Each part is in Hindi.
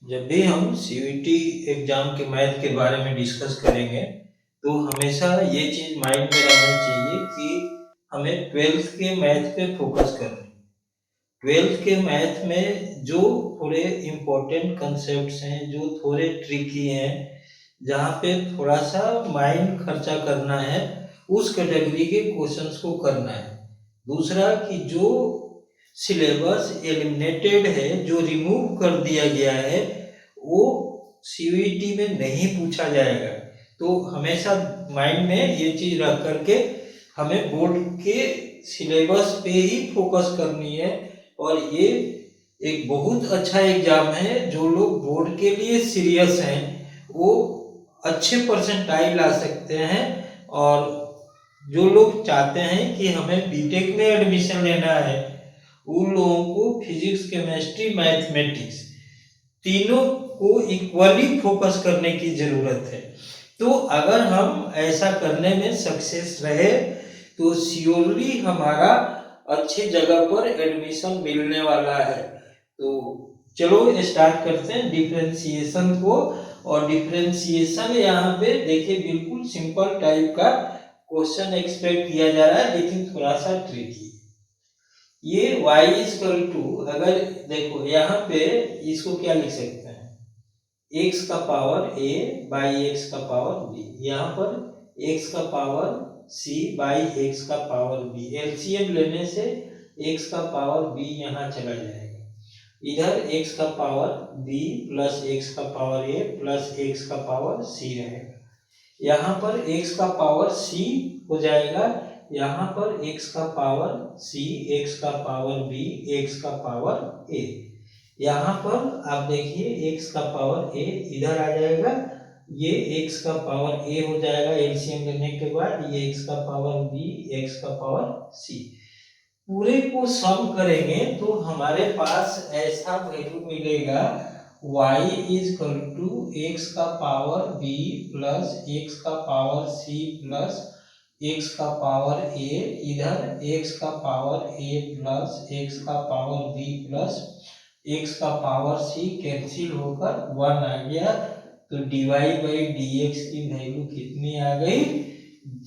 जब भी हम सीयूईटी एग्जाम के मैथ के बारे में डिस्कस करेंगे तो हमेशा ये चीज़ माइंड में रहना चाहिए कि हमें ट्वेल्थ के मैथ पे फोकस करना है। ट्वेल्थ के मैथ में जो थोड़े इम्पोर्टेंट कंसेप्ट्स हैं, जो थोड़े ट्रिकी हैं, जहाँ पे थोड़ा सा माइंड खर्चा करना है, उस कैटेगरी के क्वेश्चंस को करना है। दूसरा कि जो सिलेबस एलिमिनेटेड है, जो रिमूव कर दिया गया है, वो सीयूईटी में नहीं पूछा जाएगा। तो हमेशा माइंड में ये चीज़ रख करके हमें बोर्ड के सिलेबस पे ही फोकस करनी है। और ये एक बहुत अच्छा एग्जाम है। जो लोग बोर्ड के लिए सीरियस हैं वो अच्छे परसेंटाइल ला सकते हैं, और जो लोग चाहते हैं कि हमें बीटेक में एडमिशन लेना है उन लोगों को फिजिक्स, केमिस्ट्री, मैथमेटिक्स तीनों को इक्वली फोकस करने की ज़रूरत है। तो अगर हम ऐसा करने में सक्सेस रहे तो श्योरली हमारा अच्छी जगह पर एडमिशन मिलने वाला है। तो चलो स्टार्ट करते हैं डिफरेंशिएशन को। और डिफरेंशिएशन यहाँ पे देखिए बिल्कुल सिंपल टाइप का क्वेश्चन एक्सपेक्ट किया जा रहा है, लेकिन थोड़ा सा ट्रिकी। ये y इक्वल टू, अगर देखो यहाँ पे इसको क्या लिख सकते हैं, x का पावर a बाई एक्स का पावर b, यहाँ पर x का पावर c बाई एक्स का पावर b। एलसीएम लेने से x का पावर b यहाँ चला जाएगा, इधर x का पावर b प्लस x का पावर a प्लस x का पावर c रहेगा। यहाँ पर x का पावर c हो जाएगा, यहाँ पर x का पावर c, x का पावर b, x का पावर a। यहाँ पर आप देखिए x का पावर a इधर आ जाएगा, ये x का पावर a हो जाएगा एलसीएम लेने के बाद, ये x का पावर b, x का पावर c। पूरे को सम करेंगे तो हमारे पास ऐसा वैल्यू मिलेगा y is equal to X का पावर b प्लस एक्स का पावर c प्लस x का पावर a, इधर x का पावर a प्लस x का पावर b प्लस x का पावर c कैंसिल होकर 1 आ गया। तो dy बाई dx की वैल्यू कितनी आ गई,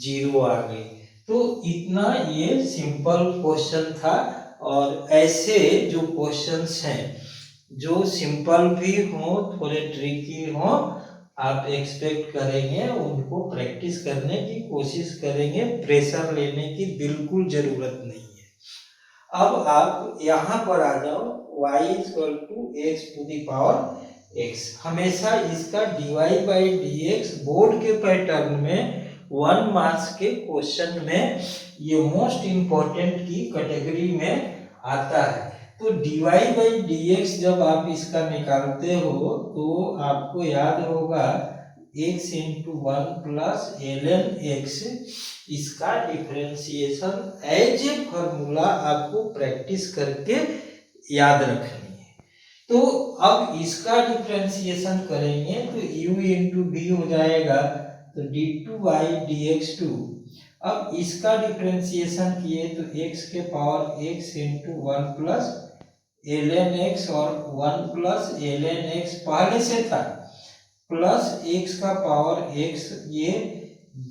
0 आ गई। तो इतना ये सिंपल क्वेश्चन था। और ऐसे जो क्वेश्चंस हैं जो सिंपल भी हो, थोड़े ट्रिकी हो, आप एक्सपेक्ट करेंगे, उनको प्रैक्टिस करने की कोशिश करेंगे। प्रेशर लेने की बिल्कुल जरूरत नहीं है। अब आप यहाँ पर आ जाओ, y equal to X to the power x। हमेशा इसका dy बाई dx बोर्ड के पैटर्न में 1 मार्क्स के क्वेश्चन में ये मोस्ट इम्पोर्टेंट की कैटेगरी में आता है। तो dy बाई dx जब आप इसका निकालते हो तो आपको याद होगा x into 1 plus ln x। इसका डिफरेंशिएशन एज ए फॉर्मूला आपको प्रैक्टिस करके याद रखनी है। तो अब इसका डिफरेंशिएशन करेंगे तो u इंटू v हो जाएगा, तो d2 बाई dx2। अब इसका डिफरेंशिएशन किए तो x के power x into 1 plus ln x, और 1 प्लस ln x पहले से था, प्लस x का पावर x, ये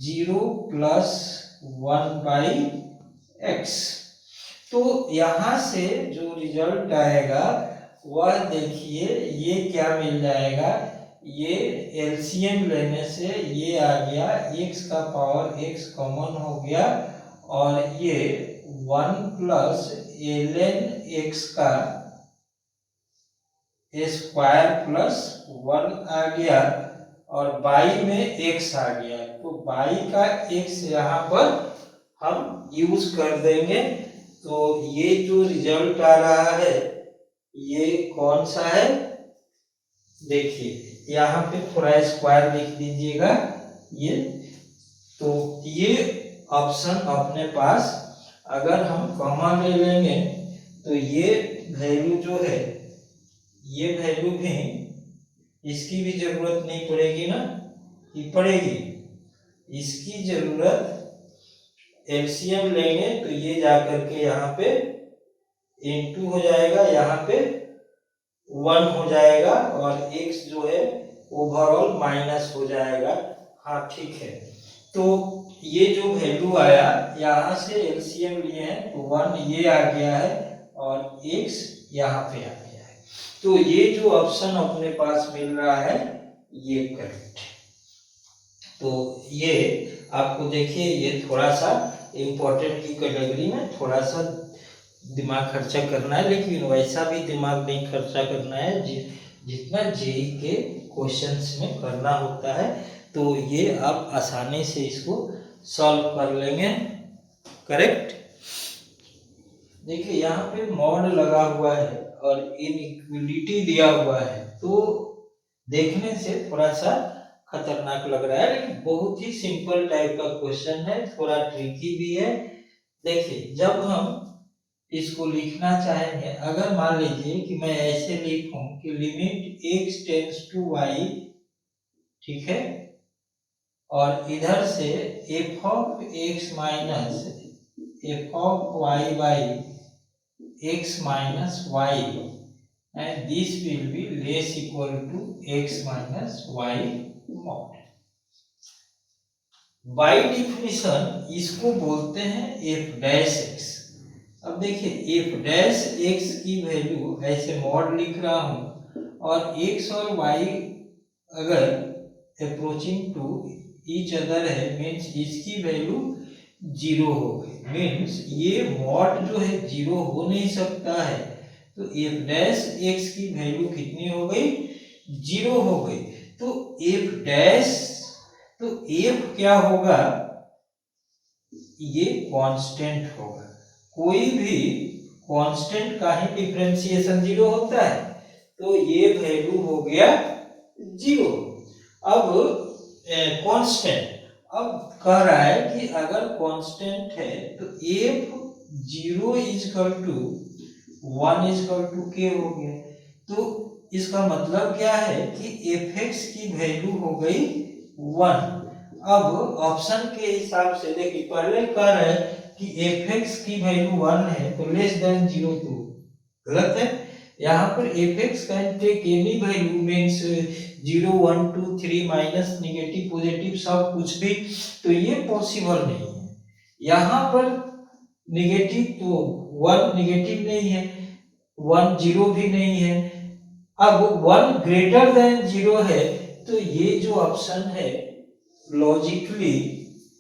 0 प्लस 1 बाई x। तो यहाँ से जो रिजल्ट आएगा वह देखिए ये क्या मिल जाएगा, ये एलसीएम लेने से ये आ गया, x का पावर x कॉमन हो गया, और ये 1 प्लस ln x का स्क्वायर प्लस 1 आ गया, और बाई में x आ गया। तो बाई का x यहाँ पर हम यूज कर देंगे। तो ये जो रिजल्ट आ रहा है ये कौन सा है, देखिए यहाँ पे थोड़ा स्क्वायर लिख दीजिएगा ये। तो ये ऑप्शन अपने पास अगर हम कॉमन ले लेंगे तो ये वैल्यू जो है, ये वैल्यू भी, इसकी भी जरूरत नहीं पड़ेगी ना, कि पड़ेगी, इसकी जरूरत एलसीएम लेंगे तो ये जाकर के यहाँ पे इनटू हो जाएगा, यहाँ पे 1 हो जाएगा और x जो है ओवरऑल माइनस हो जाएगा। हाँ ठीक है, तो ये जो वैल्यू आया यहाँ से एलसीएम लिए हैं तो 1 ये आ गया है और x यहाँ पे आ गया है। तो ये जो ऑप्शन अपने पास मिल रहा है ये करेक्ट है। तो ये आपको देखिए ये थोड़ा सा इम्पोर्टेंट की कैटेगरी में थोड़ा सा दिमाग खर्चा करना है, लेकिन वैसा भी दिमाग नहीं खर्चा करना है जितना जेईई के क्वेश्चंस में करना होता है। तो ये आप आसानी से इसको सॉल्व कर लेंगे। करेक्ट। देखिए यहाँ पे मॉड लगा हुआ है और इनइक्वलिटी दिया हुआ है, तो देखने से थोड़ा सा खतरनाक लग रहा है, लेकिन बहुत ही सिंपल टाइप का क्वेश्चन है, थोड़ा ट्रिकी भी है। देखिए जब हम इसको लिखना चाहेंगे, अगर मान लीजिए कि मैं ऐसे लिखूं कि limit x tends to y, ठीक है, और इधर से f of x minus f of y by x minus y and this will be less equal to x minus y mod. By definition इसको बोलते हैं f डैश x। अब देखिए f डैश x की वैल्यू ऐसे मॉड लिख रहा हूं और x और y अगर अप्रोचिंग टू ईच अदर है, मीन्स इसकी वैल्यू 0 हो गई, मीन्स ये मॉड जो है 0 हो नहीं सकता है। तो f डैश x की वैल्यू कितनी हो गई? 0 हो गई। तो f डैश, तो f क्या होगा? ये कांस्टेंट होगा। कोई भी कांस्टेंट का ही डिफरेंशिएशन 0 होता है, तो ये वैल्यू हो गया 0। अब कांस्टेंट, अब कह रहा है कि अगर कांस्टेंट है तो f 0 is equal to 1 is equal to k हो गया। तो इसका मतलब क्या है कि fx की वैल्यू हो गई 1। अब ऑप्शन के हिसाब से देखिए, पहले कह रहे हैं कि fx की वैल्यू 1 है तो लेस देन 0 2, गलत है। यहाँ पर fx can take any value, means 0 1 2 3 minus negative positive सब कुछ भी, तो ये पॉसिबल नहीं है। यहाँ पर नेगेटिव तो 1 नेगेटिव नहीं है, 1 0 भी नहीं है। अब 1 ग्रेटर देन 0 है, तो ये जो ऑप्शन है लॉजिकली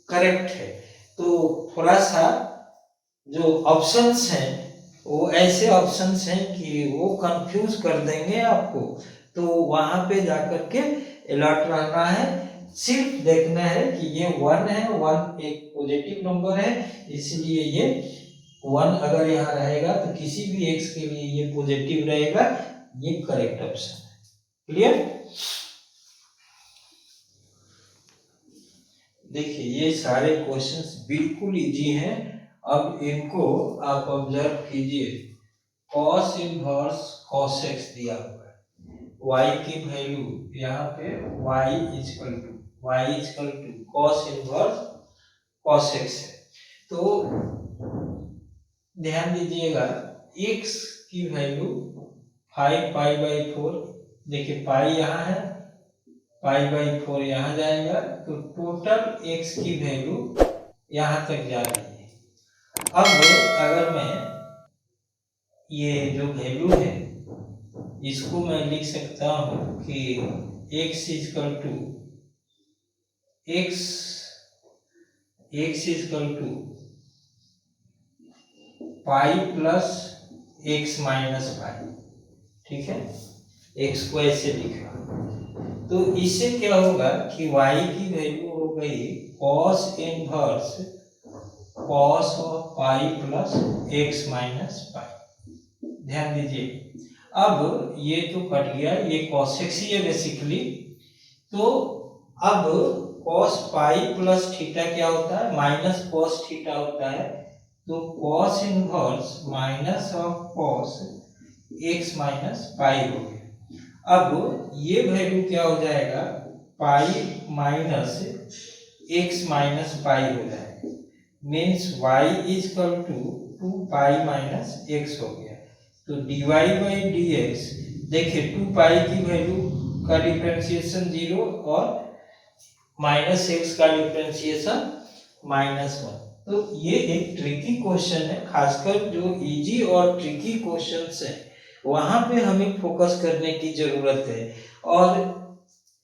करेक्ट है। तो थोड़ा सा जो ऑप्शंस हैं वो ऐसे ऑप्शंस हैं कि वो कंफ्यूज कर देंगे आपको, तो वहां पे जाकर के अलर्ट रहना है। सिर्फ देखना है कि ये 1 है, 1 एक पॉजिटिव नंबर है, इसलिए ये 1 अगर यहाँ रहेगा तो किसी भी x के लिए ये पॉजिटिव रहेगा, ये करेक्ट ऑप्शन है। क्लियर? देखिए ये सारे क्वेश्चंस बिल्कुल इजी हैं। अब इनको आप ऑब्जर्व कीजिए। cos इनवर्स cos x दिया हुआ है, y की वैल्यू यहाँ पे y is equal to cos inverse cos x है। तो ध्यान दीजिएगा x की वैल्यू 5 पाई बाई 4, देखिए पाई यहाँ है, पाई बाई 4 यहाँ जाएगा, तो टोटल x की वैल्यू यहाँ तक जा रही है। अब अगर मैं ये जो वैल्यू है इसको मैं लिख सकता हूँ कि x is equal to pi plus x minus pi, ठीक है, x को ऐसे लिखा। तो इससे क्या होगा कि y की वैल्यू हो गई cos inverse cos of pi plus x minus पाई। ध्यान दीजिए, अब ये तो कट गया, ये cos x ही है बेसिकली। तो अब cos पाई प्लस थीटा क्या होता है? माइनस cos थीटा होता है। तो cos inverse minus of cos x minus pi हो गया। अब ये वैल्यू क्या हो जाएगा? Pi minus x minus pi हो जाएगा, means y is equal to 2 pi minus x हो गया। तो dy बाई dx देखिए 2 पाई की वैल्यू का डिफरेंशिएशन 0 और -x का डिफरेंशिएशन -1। तो ये एक ट्रिकी क्वेश्चन है, खासकर जो इजी और ट्रिकी क्वेश्चंस है वहां पे हमें फोकस करने की जरूरत है। और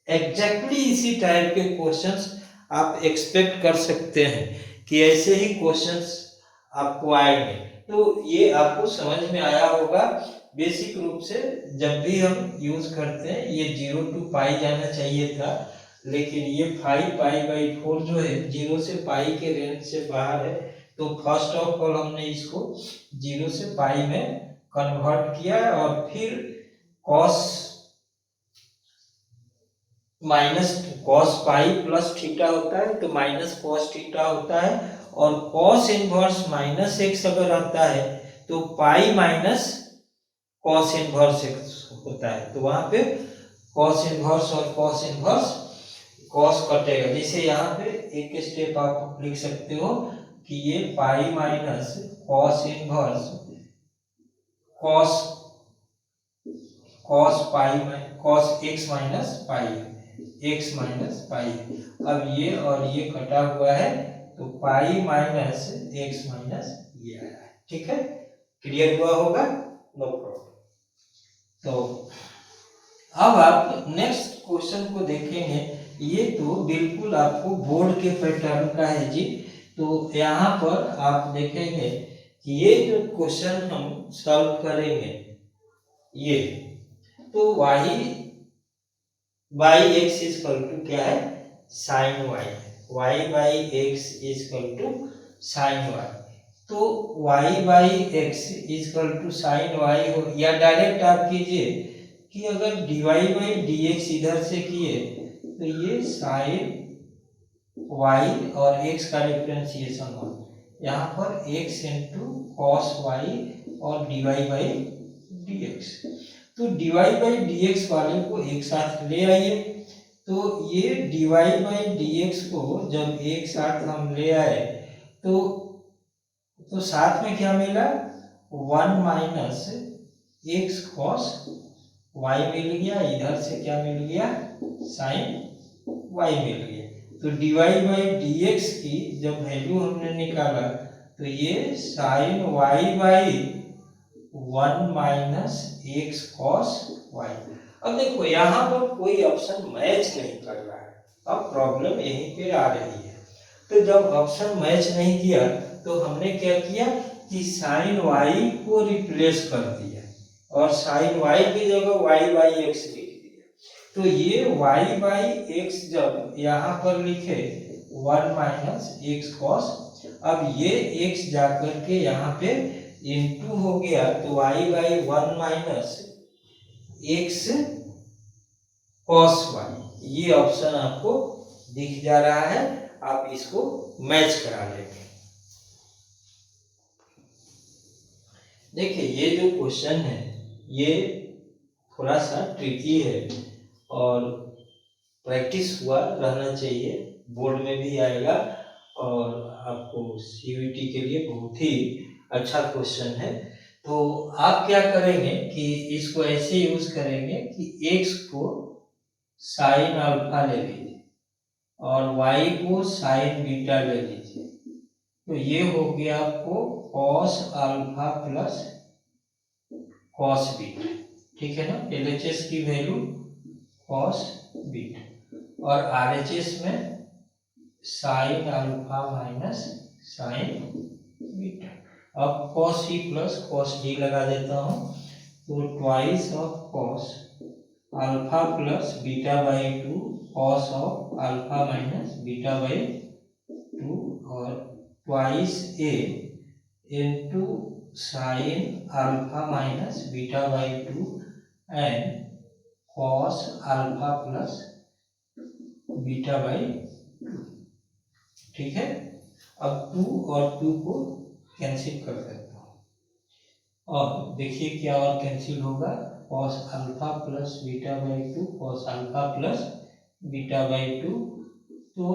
एग्जैक्टली इसी टाइप के क्वेश्चंस आप एक्सपेक्ट कर सकते हैं कि ऐसे ही क्वेश्चंस आपको आएंगे। तो ये आपको समझ में आया होगा। बेसिक रूप से जब भी हम यूज करते हैं ये 0 to पाई जाना चाहिए था, लेकिन ये 5π/4 जो है 0 से पाई के रेंज से बाहर है। तो फर्स्ट ऑफ ऑल हमने इसको 0 से पाई में कन्वर्ट किया है और फिर कॉस पाई प्लस थीटा होता है तो माइनस कॉस थीटा होता है, और कॉस इनवर्स -x अगर आता है तो pi minus cos inverse x होता है। तो वहां पे कॉस इनवर्स और कॉस इनवर्स कॉस कटेगा। जैसे यहाँ पे एक स्टेप आप लिख सकते हो कि ये pi minus cos inverse cos x minus पाई। अब ये और ये कटा हुआ है तो पाई माइनस x माइनस ये आया है। ठीक है, क्लियर हुआ होगा, नो प्रॉब्लम। तो अब आप नेक्स्ट क्वेश्चन को देखेंगे। ये तो बिल्कुल आपको बोर्ड के पैटर्न का है जी। तो यहाँ पर आप देखेंगे कि ये जो क्वेश्चन हम सॉल्व करेंगे ये, तो y x इक्वल टू क्या है, sine y x equal to sine y। तो y x equal to sine y हो, या डायरेक्ट आप कीजिए कि अगर dy/dx इधर से किए तो ये साइन y और x का डिफरेंशिएशन हो, यहाँ पर x इंटू कॉस y और dy/dx। तो dy/dx वाले को एक साथ ले आइए। तो ये dy/dx को जब एक साथ हम ले आए तो साथ में क्या मिला, 1 माइनस x कॉस y मिल गया, इधर से क्या मिल गया, साइन y मिल गया। तो dy/dx की जब वैल्यू हमने निकाला तो ये sine y/1 minus x cos y। अब देखो यहाँ पर कोई ऑप्शन मैच नहीं कर रहा है, अब प्रॉब्लम यहीं पे आ रही है। तो जब ऑप्शन मैच नहीं किया तो हमने क्या किया कि साइन y को रिप्लेस कर दिया और साइन y की जगह y/x लिख दिया। तो ये y/x जब यहाँ पर लिखे 1 माइनस x कॉस, अब ये x जाकर के यहाँ पे इनटू हो गया तो y/1 minus x cos y। ये ऑप्शन आपको दिख जा रहा है, आप इसको मैच करा लेंगे। देखिए ये जो क्वेश्चन है ये थोड़ा सा ट्रिकी है और प्रैक्टिस हुआ रहना चाहिए, बोर्ड में भी आएगा और आपको सीयूईटी के लिए बहुत ही अच्छा क्वेश्चन है। तो आप क्या करेंगे कि इसको ऐसे यूज करेंगे कि x को साइन अल्फा ले लीजिए और y को साइन बीटा ले लीजिए। तो ये हो गया आपको cos alpha plus cos beta, ठीक है ना। LHS की वैल्यू कॉस बीटा और RHS में sine alpha minus sine beta. अब cos C plus cos D लगा देता हूँ, तो twice of cos alpha plus beta cos of alpha minus beta और twice a into sine alpha minus beta and cos alpha plus beta, ठीक है। अब 2 और 2 को कैंसिल कर देता हूँ और देखिए क्या और कैंसिल होगा, cos alpha plus beta cos alpha plus beta. तो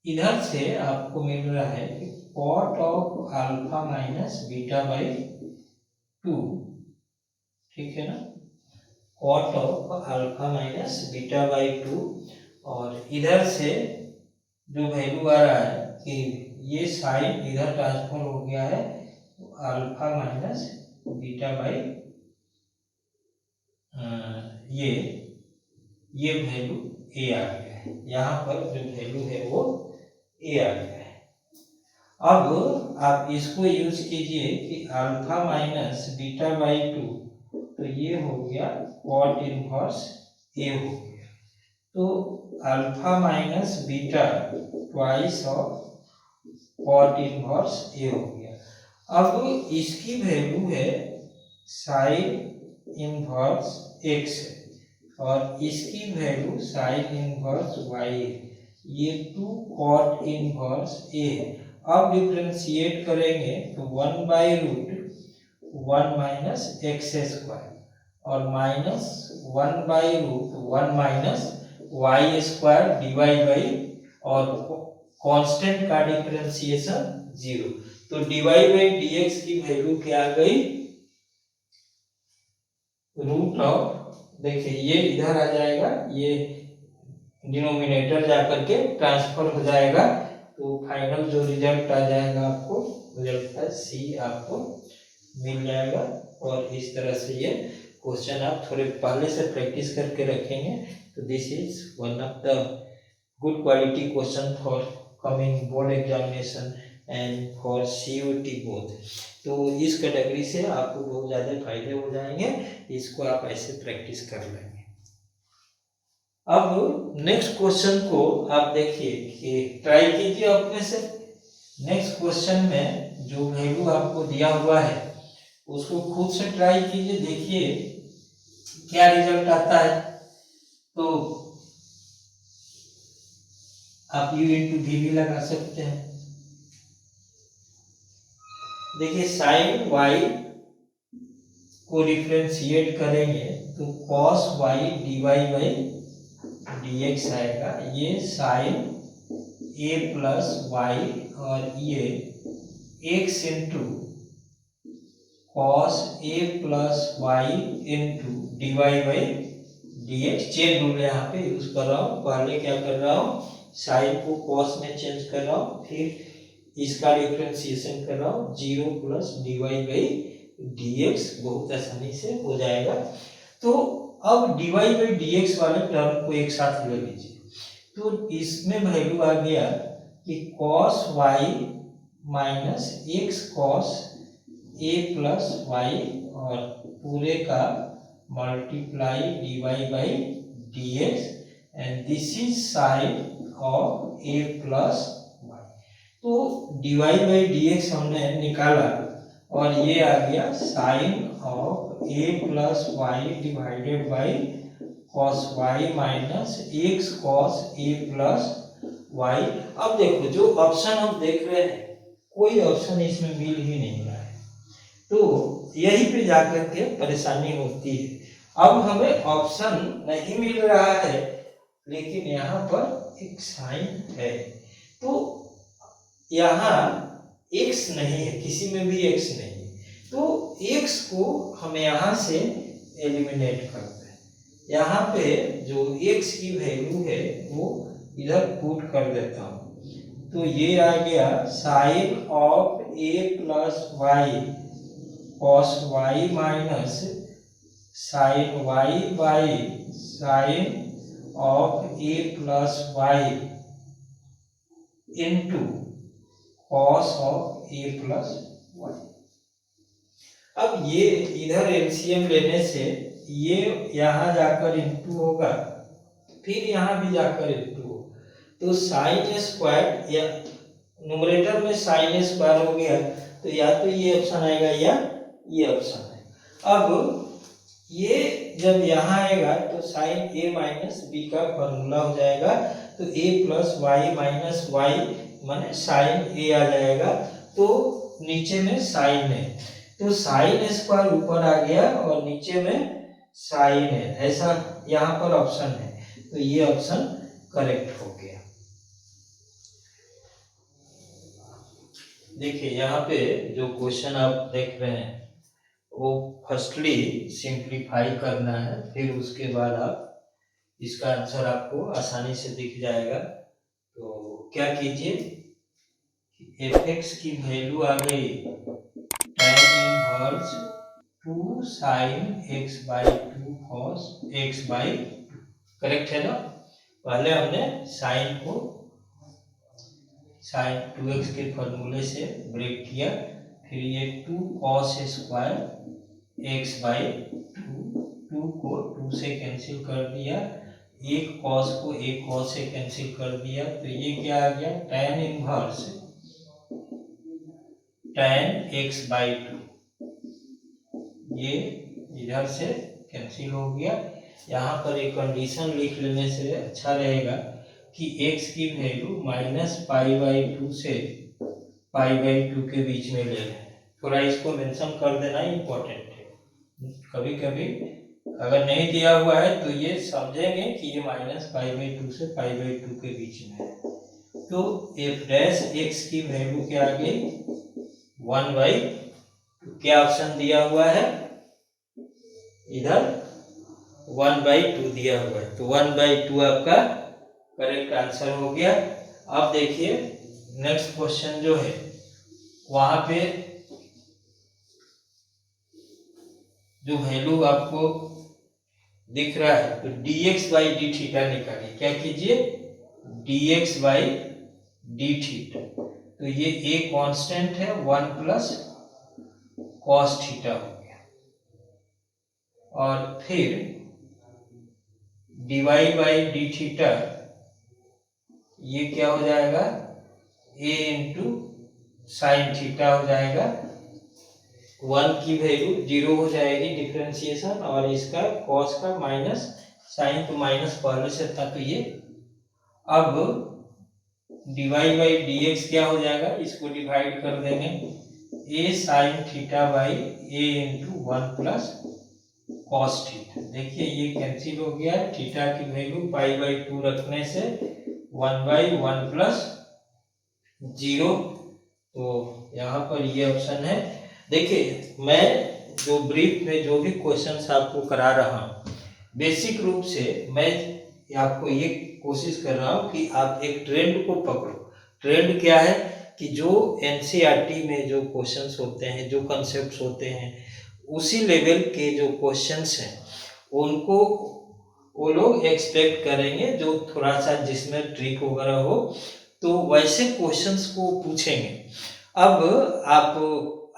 इधर से आपको मिल रहा है कि cot of alpha minus beta, ठीक है ना। Cot of alpha minus beta by 2, और इधर से जो वैल्यू आ रहा है कि ये साइन इधर ट्रांसफर हो गया है, अल्फा माइनस बीटा बाई ये वैल्यू ए आ गया है। यहाँ पर जो वैल्यू है वो ए आ गया है। अब आप इसको यूज कीजिए कि अल्फा माइनस बीटा बाई 2, तो ये हो गया कॉट इनवर्स ए हो गया। तो alpha minus beta twice of cot inverse A हो गया। अब इसकी वैल्यू है साइन इनवर्स एक्स है और इसकी वैल्यू साइन इनवर्स वाई है। ये 2 कॉट इनवर्स ए है। अब डिफरेंशिएट करेंगे तो 1/√1 माइनस एक्स स्क्वायर और minus 1/√1 minus y square divide by, और कांस्टेंट का डिफरेंशिएशन 0। तो डिवाइड बाई डीएक्स की वैल्यू क्या आ गई, रूट ऑफ, देखिए ये इधर आ जाएगा, ये डिनोमिनेटर जाकर के ट्रांसफर हो जाएगा, तो फाइनल जो रिजल्ट आ जाएगा आपको, रिजल्ट का सी आपको मिल जाएगा। और इस तरह से ये क्वेश्चन आप थोड़े पहले से प्रैक्टिस करके रखेंगे तो this is one of the good quality question for coming board examination and for CUET both. तो इस कैटेगरी से आपको बहुत ज़्यादा फायदे हो जाएंगे, इसको आप ऐसे प्रैक्टिस कर लेंगे। अब नेक्स्ट क्वेश्चन को आप देखिए कि ट्राई कीजिए अपने से। नेक्स्ट क्वेश्चन में जो वैल्यू आपको दिया हुआ है उसको खुद से ट्राई कीजिए, देखिए क्या रिजल्ट आता है। तो आप u इंटू वी भी लगा सकते हैं। देखिए साइन y को डिफरेंशिएट करेंगे तो cos y dy by dx आएगा। ये साइन a प्लस वाई और ये x into cos a plus y into d y by d x. Chain rule यहाँ पे यूज कर रहा हूँ। पहले क्या कर रहा हूँ, साइन को कॉस में चेंज कर रहा हूँ, फिर इसका डिफरेंशिएशन कर रहा हूँ, 0 plus d y by d x बहुत आसानी से हो जाएगा। तो अब d y by d x वाले टर्म को एक साथ ले लीजिए, तो इसमें वैल्यू आ गया कि cos y minus x cos A plus y और पूरे का multiply d y by d x and this is sine of A plus y. तो d y by d x हमने निकाला और ये आ गया sine of A plus y divided by cos y minus x cos A plus y. अब देखो जो ऑप्शन हम देख रहे हैं कोई ऑप्शन इसमें मिल ही नहीं रहा है, तो यही पे जाकर के परेशानी होती है। अब हमें ऑप्शन नहीं मिल रहा है लेकिन यहाँ पर एक साइन है, तो यहाँ x नहीं है, किसी में भी x नहीं है, तो x को हम यहाँ से एलिमिनेट करते हैं। यहाँ पे जो x की वैल्यू है वो इधर पुट कर देता हूँ, तो ये आ गया sine of a plus y cos y minus sine y by sine of a plus y into cos of a plus y. अब ये इधर एलसीएम लेने से ये यहाँ जाकर इंटू होगा, फिर यहाँ भी जाकर इंटू होगा, तो साइन स्क्वायर या न्यूमरेटर में साइन स्क्वायर हो गया, तो या तो ये ऑप्शन आएगा या ये ऑप्शन है। अब ये जब यहाँ आएगा तो साइन a माइनस बी का फॉर्मूला हो जाएगा, तो a plus y minus y माने साइन a आ जाएगा, तो नीचे में साइन है, तो साइन स्क्वायर ऊपर आ गया और नीचे में साइन है, ऐसा यहाँ पर ऑप्शन है, तो ये ऑप्शन करेक्ट हो गया। देखिए यहाँ पे जो क्वेश्चन आप देख रहे हैं वो फर्स्टली सिंप्लीफाई करना है, फिर उसके बाद आप इसका आंसर आपको आसानी से दिख जाएगा। तो क्या कीजिए, fx की वैल्यू आ गई tan inverse 2 sin x by 2 cos x by 2, correct है ना। पहले हमने साइन को sin 2x के फॉर्मूले से ब्रेक किया, फिर ये 2 cos स्क्वायर x by 2 को 2 से कैंसिल कर दिया, एक cos को एक cos से कैंसिल कर दिया, तो ये क्या आ गया tan inverse tan x by 2, ये इधर से कैंसिल हो गया। यहाँ पर एक कंडीशन लिख लेने से अच्छा रहेगा कि x की वैल्यू -π/2 से π/2 के बीच में ले लें। थोड़ा इसको मेंशन कर देना इम्पोर्टेंट है। कभी कभी अगर नहीं दिया हुआ है तो ये समझेंगे कि ये -π/2 से π/2 के बीच में है। तो f' की वैल्यू क्या आ गई 1/2, क्या ऑप्शन दिया हुआ है इधर 1/2 दिया हुआ है, तो 1/2 आपका करेक्ट आंसर हो गया। अब देखिए नेक्स्ट क्वेश्चन जो है वहां पे जो वैल्यू आपको दिख रहा है तो dx/d थीटा निकालिए। क्या कीजिए dx/d थीटा, तो ये a कांस्टेंट है 1 प्लस cos थीटा हो गया, और फिर dy/d थीटा ये क्या हो जाएगा a इंटू साइन थीटा हो जाएगा। 1 की वैल्यू 0 हो जाएगी डिफरेंशिएशन, और इसका cos का माइनस, साइन तो माइनस पहले से था, तो ये अब dy/dx क्या हो जाएगा, इसको डिवाइड कर देंगे a sine theta by a into 1 plus cos theta. देखिए ये कैंसिल हो गया, थीटा की वैल्यू π/2 रखने से 1/1 प्लस 0, तो यहाँ पर ये ऑप्शन है। देखिए मैं जो ब्रीफ में जो भी क्वेश्चंस आपको करा रहा हूँ, बेसिक रूप से मैं आपको ये कोशिश कर रहा हूँ कि आप एक ट्रेंड को पकड़ो। ट्रेंड क्या है कि जो एनसीईआरटी में जो क्वेश्चंस होते हैं, जो कंसेप्ट्स होते हैं, उसी लेवल के जो क्वेश्चंस हैं उनको वो लोग एक्सपेक्ट करेंगे, जो थोड़ा सा जिसमें ट्रिक वगैरह हो, तो वैसे क्वेश्चंस को पूछेंगे। अब आप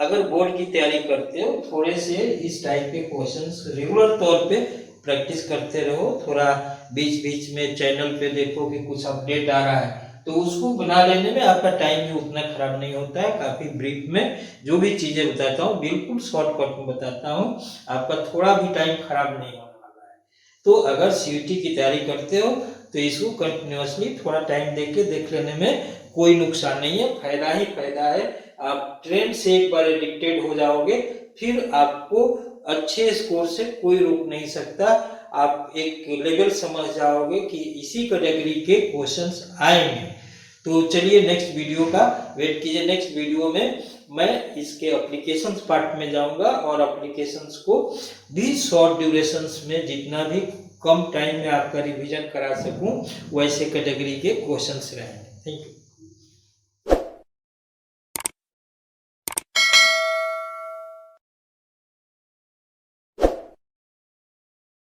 अगर बोर्ड की तैयारी करते हो, थोड़े से इस टाइप के क्वेश्चंस रेगुलर तौर पे प्रैक्टिस करते रहो। थोड़ा बीच बीच में चैनल पे देखो कि कुछ अपडेट आ रहा है, तो उसको बना लेने में आपका टाइम भी उतना खराब नहीं होता है। काफी ब्रीफ में जो भी चीजें बताता हूँ बिल्कुल शॉर्टकट में बताता हूँ, आपका थोड़ा भी टाइम खराब नहीं होने वाला है। तो अगर सीयूटी की तैयारी करते हो तो इसको कंटिन्यूअसली थोड़ा टाइम देख लेने में कोई नुकसान नहीं है, फायदा ही फायदा है। आप ट्रेंड से एक बार एडिक्टेड हो जाओगे, फिर आपको अच्छे स्कोर से कोई रोक नहीं सकता। आप एक लेवल समझ जाओगे कि इसी कैटेगरी के क्वेश्चंस आएंगे। तो चलिए नेक्स्ट वीडियो का वेट कीजिए। नेक्स्ट वीडियो में मैं इसके एप्लीकेशंस पार्ट में जाऊंगा, और एप्लीकेशंस को भी शॉर्ट ड्यूरेशंस में जितना भी कम टाइम में आपका रिवीजन करा सकूं वैसे कैटेगरी के क्वेश्चंस रहेंगे। Thank you.